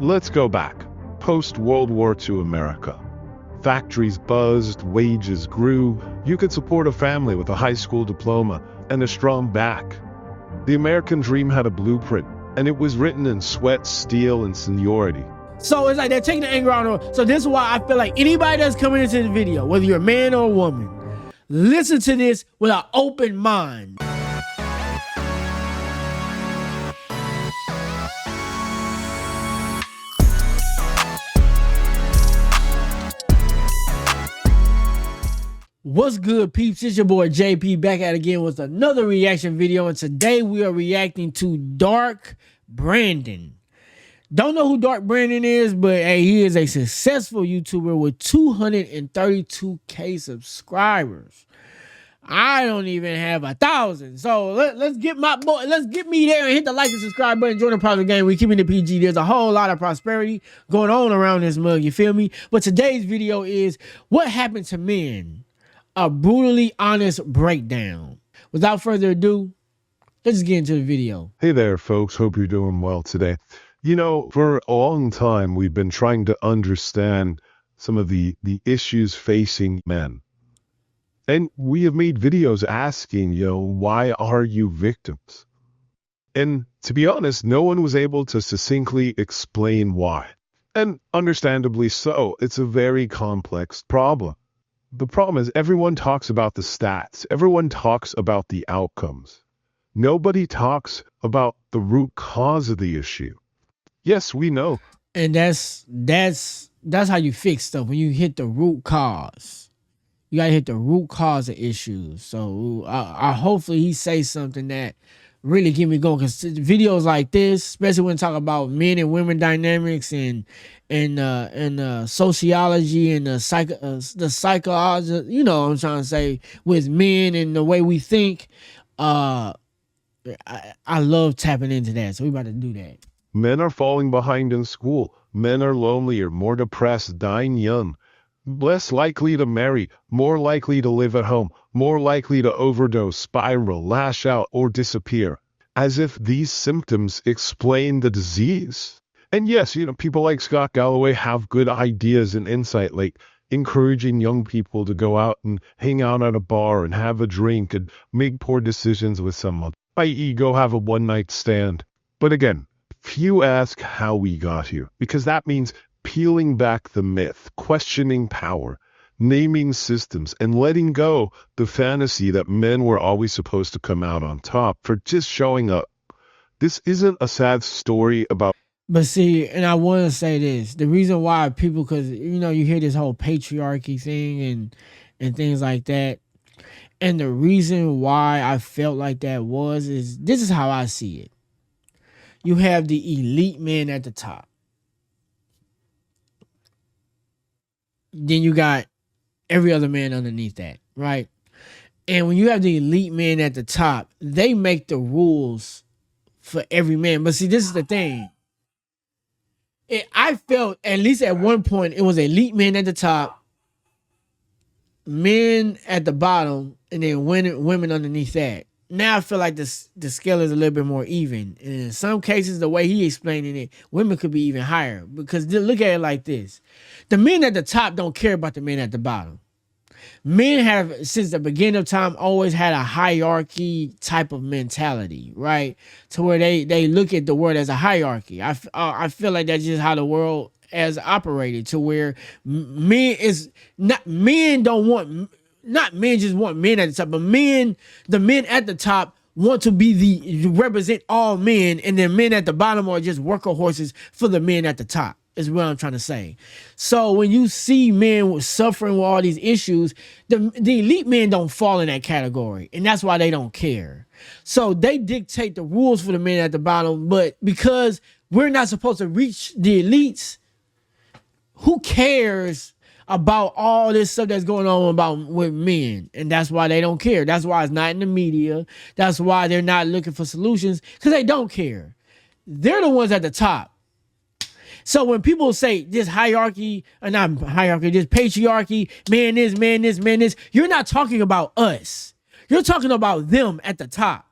Let's go back. Post-World War II America. Factories buzzed, wages grew. You could support a family with a high school diploma and a strong back. The American dream had a blueprint, and it was written in sweat, steel, and seniority. So it's like they're taking the anger out on. So this is why I feel like anybody that's coming into the video, whether you're a man or a woman, listen to this with an open mind. What's good, peeps? It's your boy JP back at it again with another reaction video, and today we are reacting to Dark Brandon. Don't know who Dark Brandon is, but hey, he is a successful YouTuber with 232K subscribers. I don't even have 1,000. So let's get my boy, let's get me there and hit the like and subscribe button. Join the project game. We keeping the PG. There's a whole lot of prosperity going on around this mug. You feel me? But today's video is what happened to men. A brutally honest breakdown. Without further ado, let's get into the video. Hey there, folks. Hope you're doing well today. You know, for a long time, we've been trying to understand some of the issues facing men. And we have made videos asking, why are you victims? And to be honest, no one was able to succinctly explain why. And understandably so, it's a very complex problem. The problem is everyone talks about the stats. Everyone talks about the outcomes. Nobody talks about the root cause of the issue. Yes, we know. And that's how you fix stuff. When you hit the root cause, you gotta hit the root cause of issues. So I hopefully he says something that really get me going, because videos like this, especially when talk about men and women dynamics and sociology and the psychology, you know what I'm trying to say, with men and the way we think, I love tapping into that. So we about to do that. Men are falling behind in school. Men are lonelier, more depressed, dying young, less likely to marry, more likely to live at home, more likely to overdose, spiral, lash out, or disappear. As if these symptoms explain the disease. And yes, people like Scott Galloway have good ideas and insight, like encouraging young people to go out and hang out at a bar and have a drink and make poor decisions with someone, i.e. go have a one-night stand. But again, few ask how we got here, because that means peeling back the myth, questioning power, naming systems, and letting go the fantasy that men were always supposed to come out on top for just showing up. This isn't a sad story about... But see, and I want to say this, the reason why people, because, you hear this whole patriarchy thing and things like that. And the reason why I felt like that is this is how I see it. You have the elite men at the top. Then you got every other man underneath that, right? And when you have the elite men at the top, they make the rules for every man. But see, this is the thing. I felt, at least at one point, it was elite men at the top, men at the bottom, and then women underneath that. Now I feel like the scale is a little bit more even. And in some cases, the way he explaining it, women could be even higher. Because look at it like this. The men at the top don't care about the men at the bottom. Men have, since the beginning of time, always had a hierarchy type of mentality, right? To where they look at the world as a hierarchy. I feel like that's just how the world has operated, to where men just want men at the top, but the men at the top want to represent all men, and then men at the bottom are just worker horses for the men at the top, is what I'm trying to say. So when you see men suffering with all these issues, the elite men don't fall in that category, and that's why they don't care. So they dictate the rules for the men at the bottom, but because we're not supposed to reach the elites, who cares about all this stuff that's going on with men? And that's why they don't care. That's why it's not in the media. That's why they're not looking for solutions, because they don't care. They're the ones at the top. So when people say this hierarchy, or not hierarchy, this patriarchy, man this, you're not talking about us. You're talking about them at the top.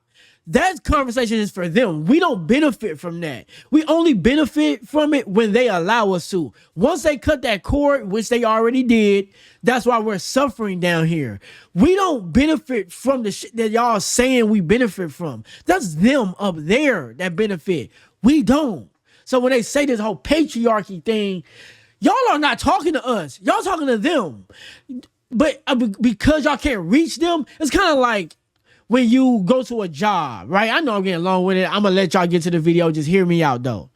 That conversation is for them. We don't benefit from that. We only benefit from it when they allow us to. Once they cut that cord, which they already did, that's why we're suffering down here. We don't benefit from the shit that y'all saying we benefit from. That's them up there that benefit. We don't. So when they say this whole patriarchy thing, y'all are not talking to us. Y'all talking to them. But because y'all can't reach them, it's kind of like when you go to a job, right? I know I'm getting long with it. I'm going to let y'all get to the video. Just hear me out, though.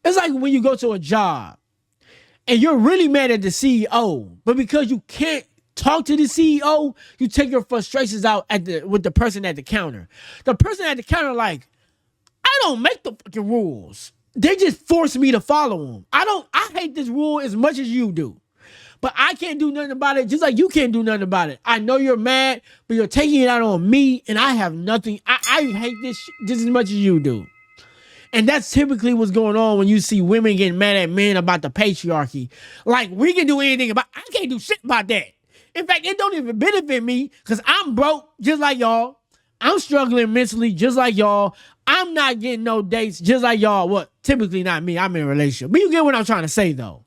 It's like when you go to a job and you're really mad at the CEO, but because you can't talk to the CEO, you take your frustrations out with the person at the counter. The person at the counter, like, I don't make the fucking rules. They just force me to follow them. I hate this rule as much as you do. But I can't do nothing about it, just like you can't do nothing about it. I know you're mad, but you're taking it out on me, and I have nothing. I hate this just as much as you do. And that's typically what's going on when you see women getting mad at men about the patriarchy. Like, we can do anything about it. I can't do shit about that. In fact, it don't even benefit me because I'm broke just like y'all. I'm struggling mentally just like y'all. I'm not getting no dates just like y'all. Well, typically not me. I'm in a relationship. But you get what I'm trying to say, though.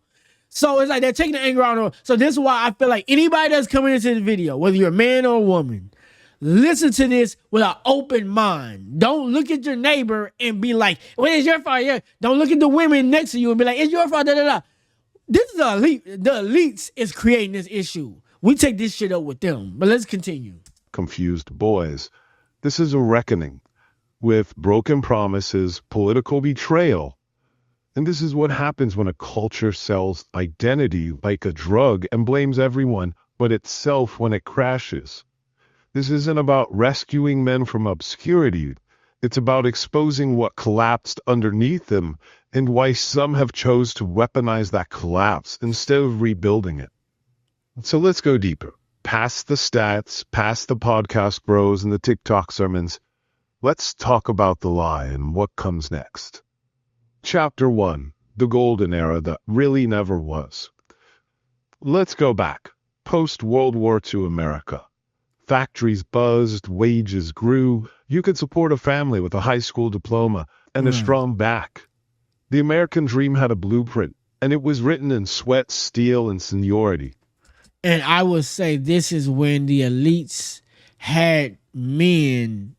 So it's like they're taking the anger out on. So this is why I feel like anybody that's coming into the video, whether you're a man or a woman, listen to this with an open mind. Don't look at your neighbor and be like, well, it's your fault. Yeah. Don't look at the women next to you and be like, it's your fault. Da, da, da. This is the elite. The elites is creating this issue. We take this shit up with them. But let's continue. Confused boys. This is a reckoning with broken promises, political betrayal. And this is what happens when a culture sells identity like a drug and blames everyone but itself when it crashes. This isn't about rescuing men from obscurity. It's about exposing what collapsed underneath them and why some have chose to weaponize that collapse instead of rebuilding it. So let's go deeper. Past the stats, past the podcast bros and the TikTok sermons. Let's talk about the lie and what comes next. Chapter 1. The golden era that really never was. Let's go back. Post-World War II America. Factories buzzed, wages grew. You could support a family with a high school diploma and a strong back. The American dream had a blueprint, and it was written in sweat, steel, and seniority. And I would say this is when the elites had men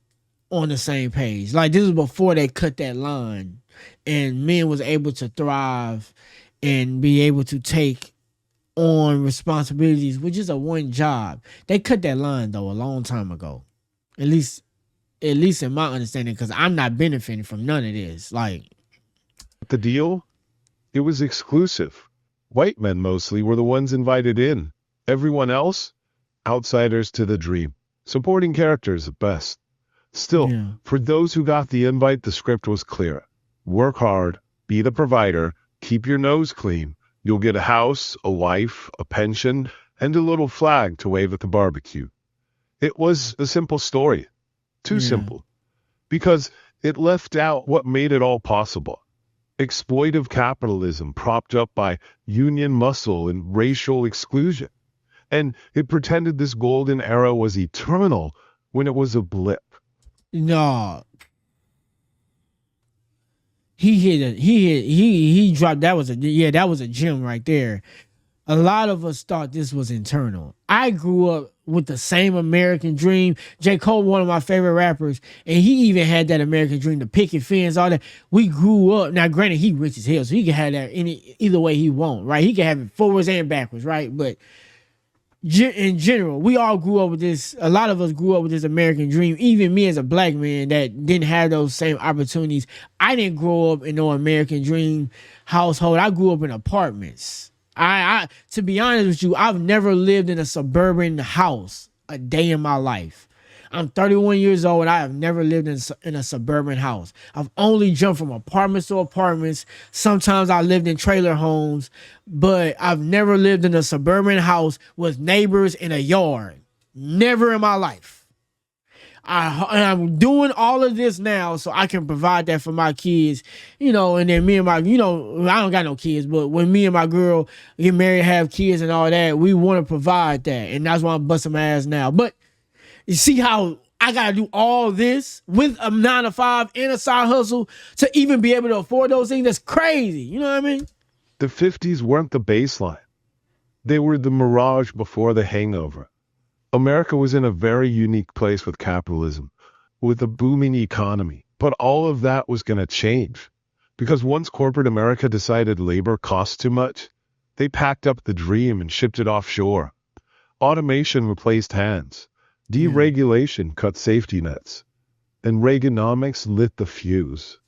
on the same page. Like, this is before they cut that line. And men was able to thrive and be able to take on responsibilities, which is a one job. They cut that line, though, a long time ago. At least in my understanding, because I'm not benefiting from none of this. Like, The deal? It was exclusive. White men mostly were the ones invited in. Everyone else? Outsiders to the dream. Supporting characters at best. Still, for those who got the invite, the script was clear. Work hard, be the provider, keep your nose clean. You'll get a house, a wife, a pension, and a little flag to wave at the barbecue. It was a simple story. Too simple. Because it left out what made it all possible. Exploitive capitalism propped up by union muscle and racial exclusion. And it pretended this golden era was eternal when it was a blip. no. He dropped. That was a gem right there. A lot of us thought this was internal. I grew up with the same American dream. J. Cole, one of my favorite rappers, and he even had that American dream, the picket fence, all that. We grew up. Now, granted, he rich as hell, so he can have that either way he want, right? He can have it forwards and backwards, right? But in general, we all grew up with this. A lot of us grew up with this American dream. Even me as a black man that didn't have those same opportunities. I didn't grow up in no American dream household. I grew up in apartments. I to be honest with you, I've never lived in a suburban house a day in my life. I'm 31 years old and I have never lived in a suburban house. I've only jumped from apartments to apartments. Sometimes I lived in trailer homes, but I've never lived in a suburban house with neighbors in a yard. Never in my life. I'm doing all of this now so I can provide that for my kids, and then me and my, I don't got no kids, but when me and my girl get married, have kids and all that, we want to provide that. And that's why I'm busting my ass now. But you see how I gotta do all this with a 9 to 5 and a side hustle to even be able to afford those things. That's crazy. You know what I mean? The 50s weren't the baseline. They were the mirage before the hangover. America was in a very unique place with capitalism, with a booming economy. But all of that was going to change. Because once corporate America decided labor cost too much, they packed up the dream and shipped it offshore. Automation replaced hands. Deregulation cut safety nets. And Reaganomics lit the fuse.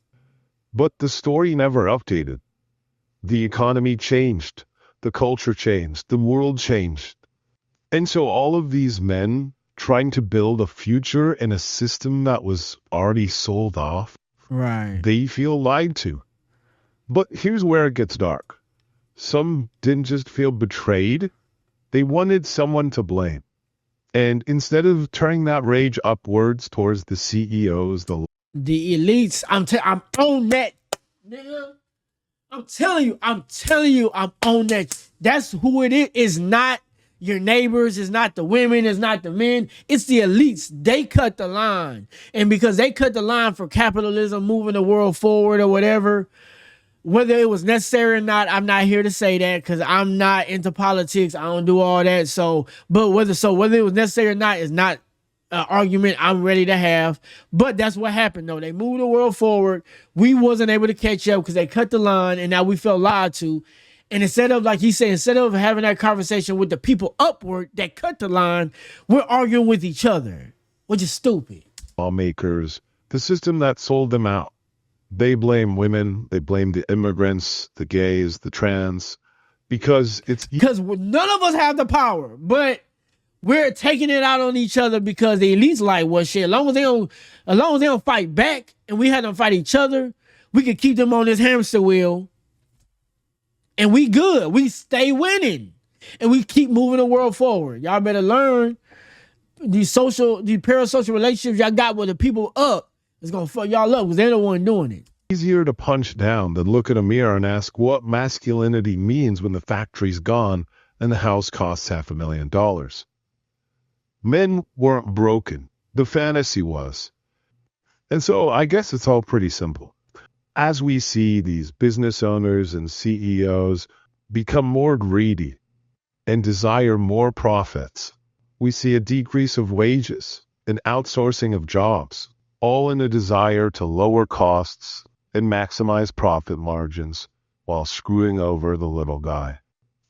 But the story never updated. The economy changed. The culture changed. The world changed. And so all of these men trying to build a future in a system that was already sold off, Right. they feel lied to. But here's where it gets dark. Some didn't just feel betrayed, they wanted someone to blame. And instead of turning that rage upwards towards the CEOs, the elites, I'm on that, nigga. I'm telling you, I'm on that. That's who it is. It's not your neighbors, it's not the women, it's not the men, it's the elites. They cut the line. And because they cut the line for capitalism moving the world forward or whatever, whether it was necessary or not, I'm not here to say that because I'm not into politics. I don't do all that. But whether it was necessary or not is not an argument I'm ready to have. But that's what happened, though. They moved the world forward. We wasn't able to catch up because they cut the line, and now we felt lied to. And instead of, like he said, instead of having that conversation with the people upward that cut the line, we're arguing with each other, which is stupid. lawmakers, the system that sold them out. They blame women, they blame the immigrants, the gays, the trans, because none of us have the power, but we're taking it out on each other because the elites like, well, shit, as long as they don't fight back and we have them fight each other, we can keep them on this hamster wheel. And we good. We stay winning. And we keep moving the world forward. Y'all better learn these parasocial relationships y'all got with the people up. It's going to fuck y'all up because they're the one doing it. Easier to punch down than look in a mirror and ask what masculinity means when the factory's gone and the house costs $500,000. Men weren't broken. The fantasy was. And so I guess it's all pretty simple. As we see these business owners and CEOs become more greedy and desire more profits, we see a decrease of wages and outsourcing of jobs, all in a desire to lower costs and maximize profit margins while screwing over the little guy,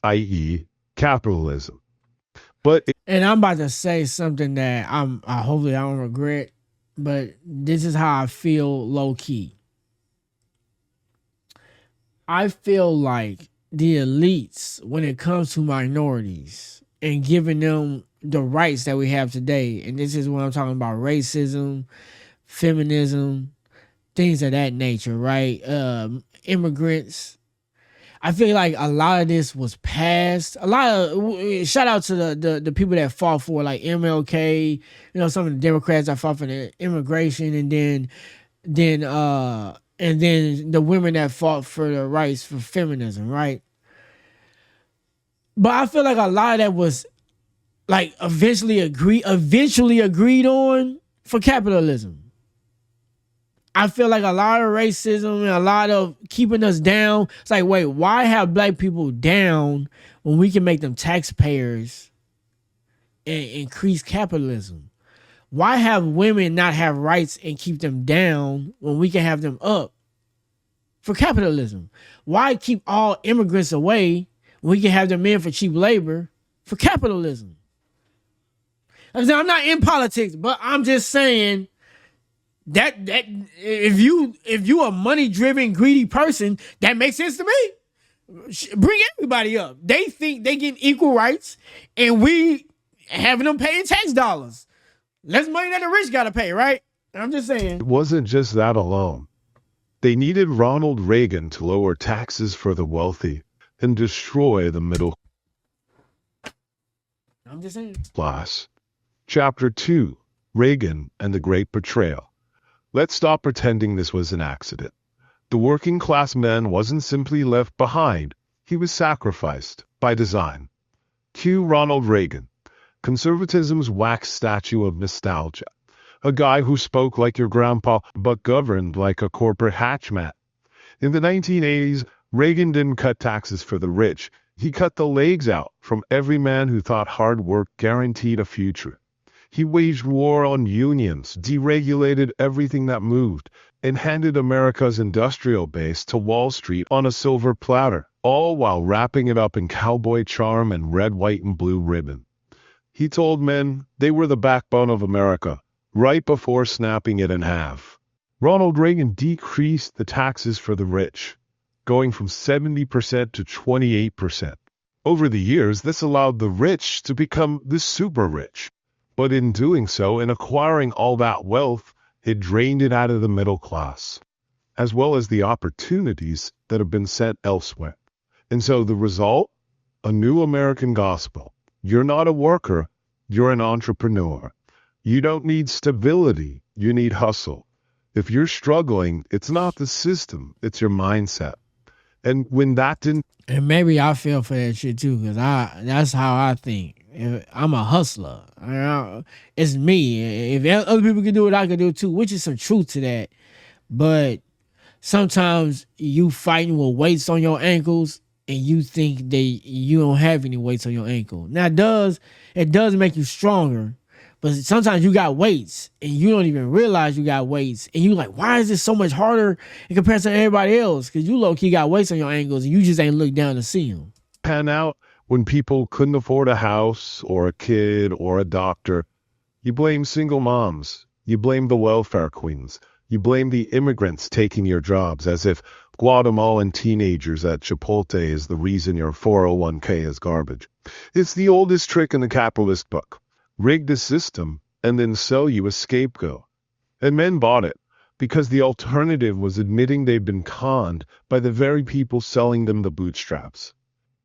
i.e. capitalism. And I'm about to say something that hopefully I don't regret, but this is how I feel low key. I feel like the elites, when it comes to minorities and giving them the rights that we have today, and this is what I'm talking about, racism, feminism, things of that nature, right? Immigrants. I feel like a lot of this was passed. Shout out to the people that fought for, like MLK, some of the Democrats that fought for the immigration, and then the women that fought for the rights for feminism, right? But I feel like a lot of that was like eventually agreed on for capitalism. I feel like a lot of racism and a lot of keeping us down. It's like, wait, why have black people down when we can make them taxpayers and increase capitalism? Why have women not have rights and keep them down when we can have them up for capitalism? Why keep all immigrants away when we can have them in for cheap labor for capitalism? I'm not in politics, but I'm just saying that if you a money driven greedy person, that makes sense to me. Bring everybody up. They think they get equal rights, and we having them paying tax dollars. Less money that the rich gotta pay, right? I'm just saying. It wasn't just that alone. They needed Ronald Reagan to lower taxes for the wealthy and destroy the middle I'm just saying. class. Chapter 2, Reagan and the Great Betrayal. Let's stop pretending this was an accident. The working class man wasn't simply left behind. He was sacrificed by design. Cue Ronald Reagan, conservatism's wax statue of nostalgia. A guy who spoke like your grandpa but governed like a corporate hatchmat. In the 1980s, Reagan didn't cut taxes for the rich. He cut the legs out from every man who thought hard work guaranteed a future. He waged war on unions, deregulated everything that moved, and handed America's industrial base to Wall Street on a silver platter, all while wrapping it up in cowboy charm and red, white, and blue ribbon. He told men they were the backbone of America, right before snapping it in half. Ronald Reagan decreased the taxes for the rich, going from 70% to 28%. Over the years, this allowed the rich to become the super rich. But in doing so, in acquiring all that wealth, it drained it out of the middle class, as well as the opportunities that have been sent elsewhere. And so the result? A new American gospel. You're not a worker, you're an entrepreneur. You don't need stability, you need hustle. If you're struggling, it's not the system, it's your mindset. And when that didn't... And maybe I feel for that shit too, because that's how I think. I'm a hustler. It's me. If other people can do it, I can do it too, which is some truth to that. But sometimes you fighting with weights on your ankles and you think that you don't have any weights on your ankle. Now it does make you stronger, but sometimes you got weights and you don't even realize you got weights, and you like, why is this so much harder in comparison to everybody else? Because you low key got weights on your ankles and you just ain't looked down to see them. Pan out when people couldn't afford a house or a kid or a doctor. You blame single moms. You blame the welfare queens. You blame the immigrants taking your jobs, as if Guatemalan teenagers at Chipotle is the reason your 401k is garbage. It's the oldest trick in the capitalist book. Rig the system and then sell you a scapegoat. And men bought it because the alternative was admitting they'd been conned by the very people selling them the bootstraps.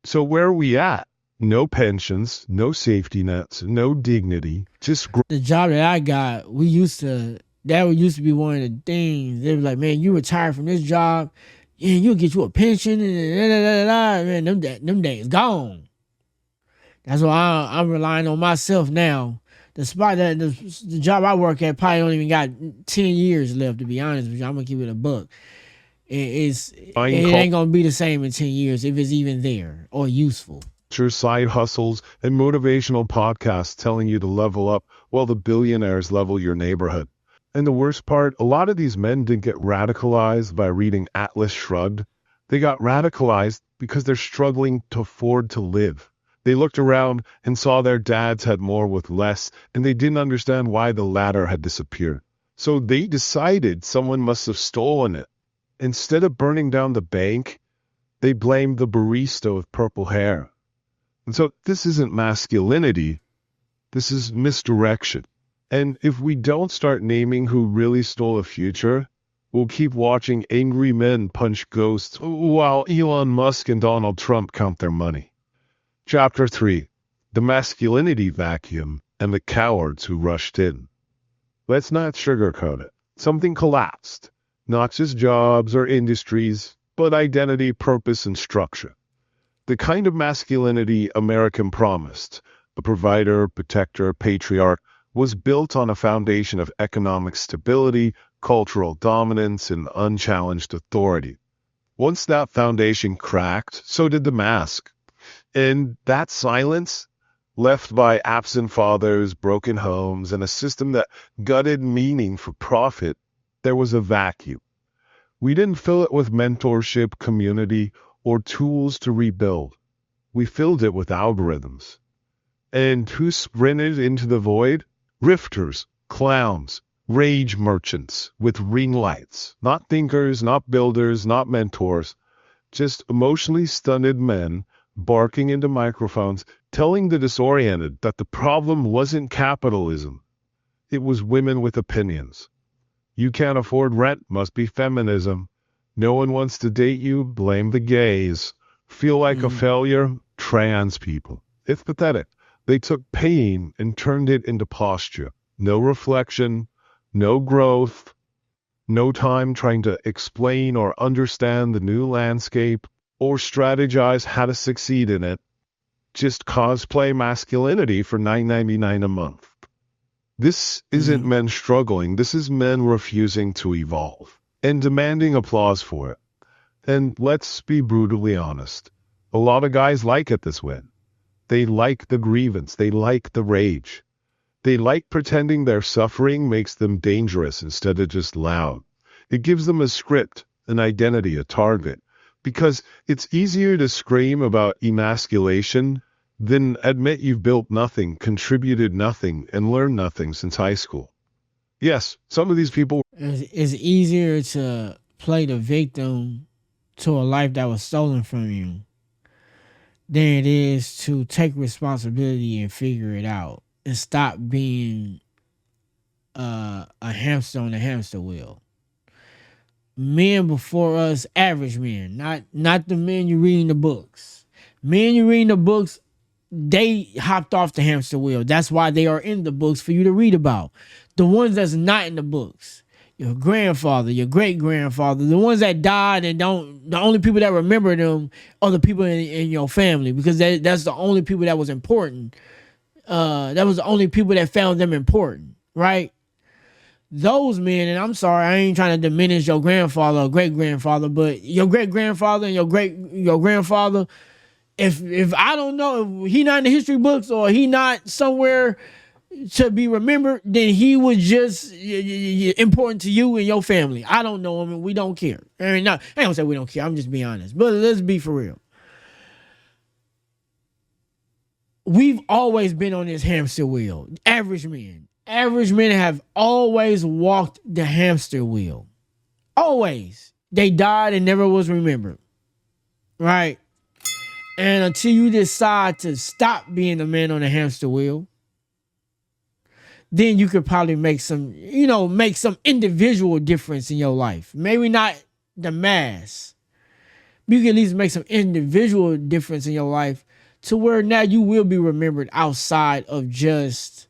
So where are we at? No pensions, no safety nets, no dignity, just... The job that I got, that used to be one of the things. They were like, man, you retire from this job, yeah, you'll get you a pension, and man, them days gone. That's why I'm relying on myself now. Despite that, the job I work at probably don't even got 10 years left, to be honest with you. I'm going to keep it a buck. It ain't going to be the same in 10 years if it's even there or useful. Side hustles and motivational podcasts telling you to level up while the billionaires level your neighborhood. And the worst part, a lot of these men didn't get radicalized by reading Atlas Shrugged. They got radicalized because they're struggling to afford to live. They looked around and saw their dads had more with less, and they didn't understand why the latter had disappeared. So they decided someone must have stolen it. Instead of burning down the bank, they blamed the barista with purple hair. And so this isn't masculinity, this is misdirection. And if we don't start naming who really stole the future, we'll keep watching angry men punch ghosts while Elon Musk and Donald Trump count their money. Chapter 3. The Masculinity Vacuum and the Cowards Who Rushed In. Let's not sugarcoat it. Something collapsed. Not just jobs or industries, but identity, purpose, and structure. The kind of masculinity American promised, a provider, protector, patriarch, was built on a foundation of economic stability, cultural dominance, and unchallenged authority. Once that foundation cracked, so did the mask. And that silence, left by absent fathers, broken homes, and a system that gutted meaning for profit, there was a vacuum. We didn't fill it with mentorship, community, or tools to rebuild. We filled it with algorithms. And who sprinted into the void? Rifters, clowns, rage merchants with ring lights. Not thinkers, not builders, not mentors. Just emotionally stunted men barking into microphones, telling the disoriented that the problem wasn't capitalism. It was women with opinions. You can't afford rent, must be feminism. No one wants to date you, blame the gays. Feel like a failure, trans people. It's pathetic. They took pain and turned it into posture. No reflection, no growth, no time trying to explain or understand the new landscape or strategize how to succeed in it. Just cosplay masculinity for $9.99 a month. This isn't men struggling, this is men refusing to evolve and demanding applause for it. And let's be brutally honest. A lot of guys like it this way. They like the grievance, they like the rage. They like pretending their suffering makes them dangerous instead of just loud. It gives them a script, an identity, a target. Because it's easier to scream about emasculation than admit you've built nothing, contributed nothing, and learned nothing since high school. Yes, some of these people It's easier to play the victim to a life that was stolen from you than it is to take responsibility and figure it out and stop being a hamster on the hamster wheel. Men before us, average men, not the men you read in the books. Men you read in the books, they hopped off the hamster wheel. That's why they are in the books for you to read about. The ones that's not in the books, your grandfather, your great grandfather, the ones that died and the only people that remember them are the people in your family, because that's the only people that was important. That was the only people that found them important, right? Those men, and I'm sorry, I ain't trying to diminish your grandfather or great grandfather, but your great grandfather and your grandfather, if I don't know, if he not in the history books or he not somewhere to be remembered, then he was just important to you and your family. I don't know him and we don't care. I mean, no, I ain't gonna say we don't care. I'm just being honest. But let's be for real. We've always been on this hamster wheel. Average men. Average men have always walked the hamster wheel. Always. They died and never was remembered. Right? And until you decide to stop being a man on the hamster wheel, then you could probably make some individual difference in your life. Maybe not the mass. You can at least make some individual difference in your life to where now you will be remembered outside of just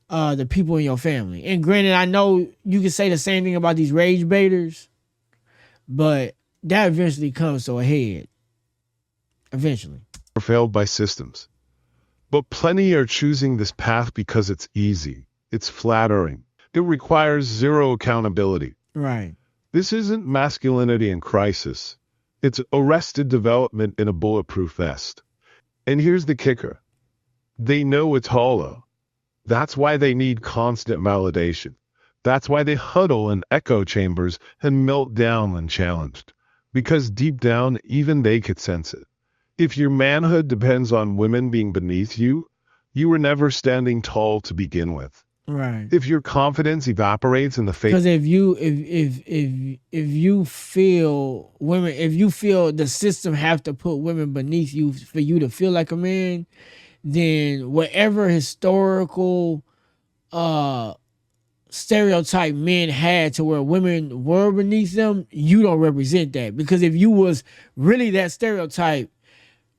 the people in your family. And granted, I know you can say the same thing about these rage baiters, but that eventually comes to a head. Eventually. are failed by systems. But plenty are choosing this path because it's easy. It's flattering. It requires zero accountability. Right. This isn't masculinity in crisis. It's arrested development in a bulletproof vest. And here's the kicker. They know it's hollow. That's why they need constant validation. That's why they huddle in echo chambers and melt down when challenged. Because deep down, even they could sense it. If your manhood depends on women being beneath you, you were never standing tall to begin with. Right. If your confidence evaporates in the face, Because if you feel women, if you feel the system have to put women beneath you for you to feel like a man, then whatever historical stereotype men had to where women were beneath them, you don't represent that. Because if you was really that stereotype,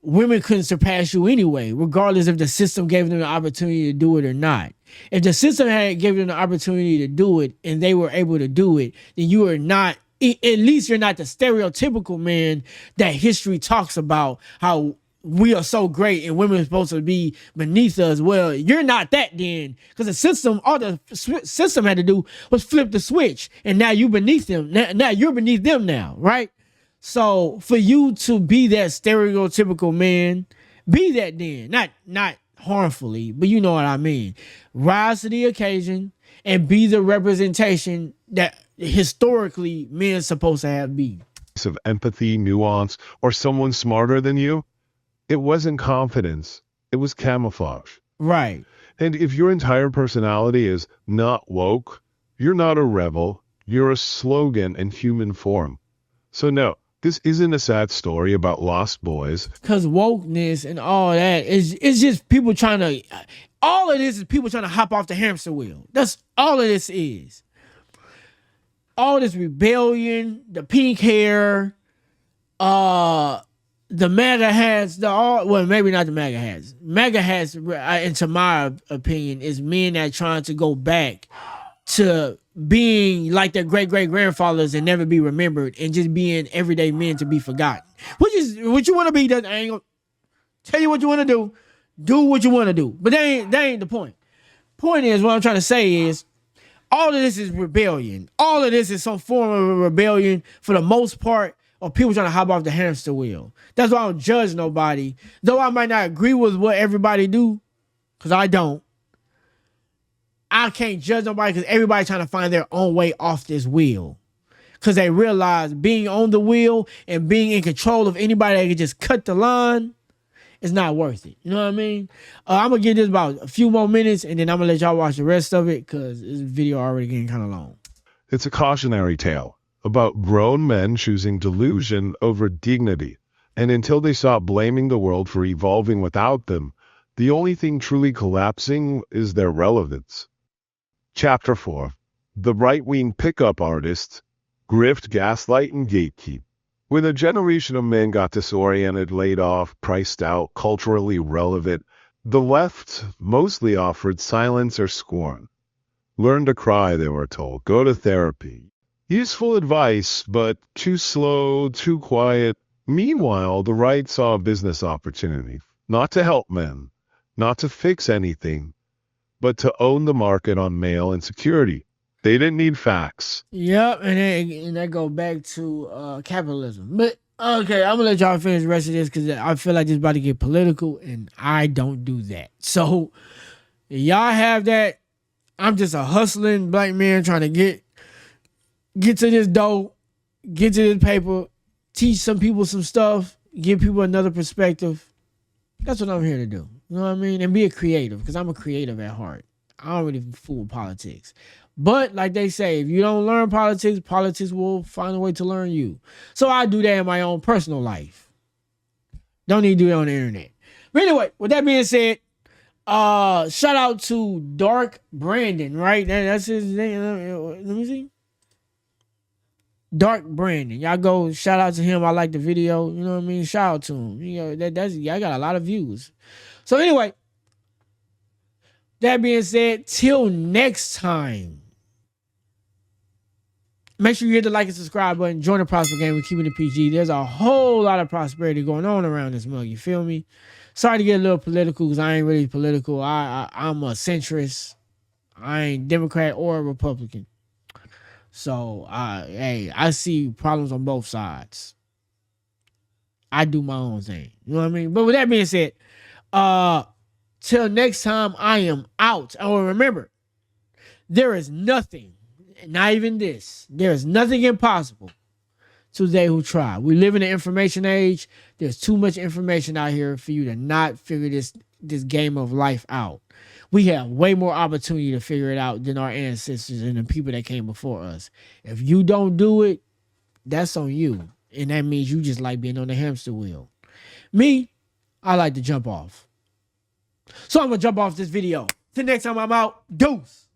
women couldn't surpass you anyway, regardless if the system gave them the opportunity to do it or not. If the system had given them the opportunity to do it and they were able to do it, then you are not, at least you're not the stereotypical man that history talks about, how we are so great and women are supposed to be beneath us. Well, you're not that then, because the system, all the system had to do was flip the switch, and now you beneath them. Now you're beneath them now, right? So for you to be that stereotypical man, be that then, not harmfully, but you know what I mean. Rise to the occasion and be the representation that historically men supposed to have been. of empathy, nuance, or someone smarter than you, it wasn't confidence. It was camouflage. Right. And if your entire personality is not woke, you're not a rebel. You're a slogan in human form. So no, this isn't a sad story about lost boys. Because wokeness and all that is just people trying to, all of this is people trying to hop off the hamster wheel. That's all of this is. All this rebellion, the pink hair, the MAGA hats, well, maybe not the MAGA hats. MAGA hats, into my opinion, is men that trying to go back to being like their great-great-grandfathers and never be remembered and just being everyday men to be forgotten. Which is what you want to be. I ain't gonna tell you what you want to do. Do what you want to do. But that ain't the point. Point is, what I'm trying to say is, all of this is rebellion. All of this is some form of a rebellion for the most part, or people trying to hop off the hamster wheel. That's why I don't judge nobody. Though I might not agree with what everybody do, because I don't. I can't judge nobody because everybody's trying to find their own way off this wheel. Because they realize being on the wheel and being in control of anybody that can just cut the line is not worth it. You know what I mean? I'm going to give this about a few more minutes and then I'm going to let y'all watch the rest of it because this video already getting kind of long. It's a cautionary tale about grown men choosing delusion over dignity. And until they stop blaming the world for evolving without them, the only thing truly collapsing is their relevance. Chapter 4. The right-wing pickup artists grift, gaslight, and gatekeep. When a generation of men got disoriented, laid off, priced out, culturally irrelevant, the left mostly offered silence or scorn. Learn to cry, they were told. Go to therapy. Useful advice, but too slow, too quiet. Meanwhile, the right saw a business opportunity, not to help men, not to fix anything, but to own the market on male insecurity. They didn't need facts. Yep, and that go back to capitalism. But okay, I'm gonna let y'all finish the rest of this because I feel like this about to get political, and I don't do that. So y'all have that. I'm just a hustling black man trying to get to this dough, get to this paper, teach some people some stuff, give people another perspective. That's what I'm here to do. You know what I mean? And be a creative because I'm a creative at heart. I don't really fool with politics. But like they say, if you don't learn politics, politics will find a way to learn you. So I do that in my own personal life. Don't need to do it on the internet. But anyway, with that being said, shout out to Dark Brandon, right? That's his name. Let me see. Dark Brandon. Y'all go shout out to him. I like the video. You know what I mean? Shout out to him. You know, I got a lot of views. So anyway, that being said, till next time. Make sure you hit the like and subscribe button. Join the Prosper Game. We're keeping it PG. There's a whole lot of prosperity going on around this mug. You feel me? Sorry to get a little political because I ain't really political. I'm a centrist. I ain't Democrat or Republican. So, I see problems on both sides. I do my own thing. You know what I mean? But with that being said, till next time, I am out. Oh, remember, there is nothing, not even this, there is nothing impossible to they who try. We live in an information age. There's too much information out here for you to not figure this game of life out. We have way more opportunity to figure it out than our ancestors and the people that came before us. If you don't do it, that's on you. And that means you just like being on the hamster wheel. Me, I like to jump off. So I'm going to jump off this video. Till next time I'm out, deuce.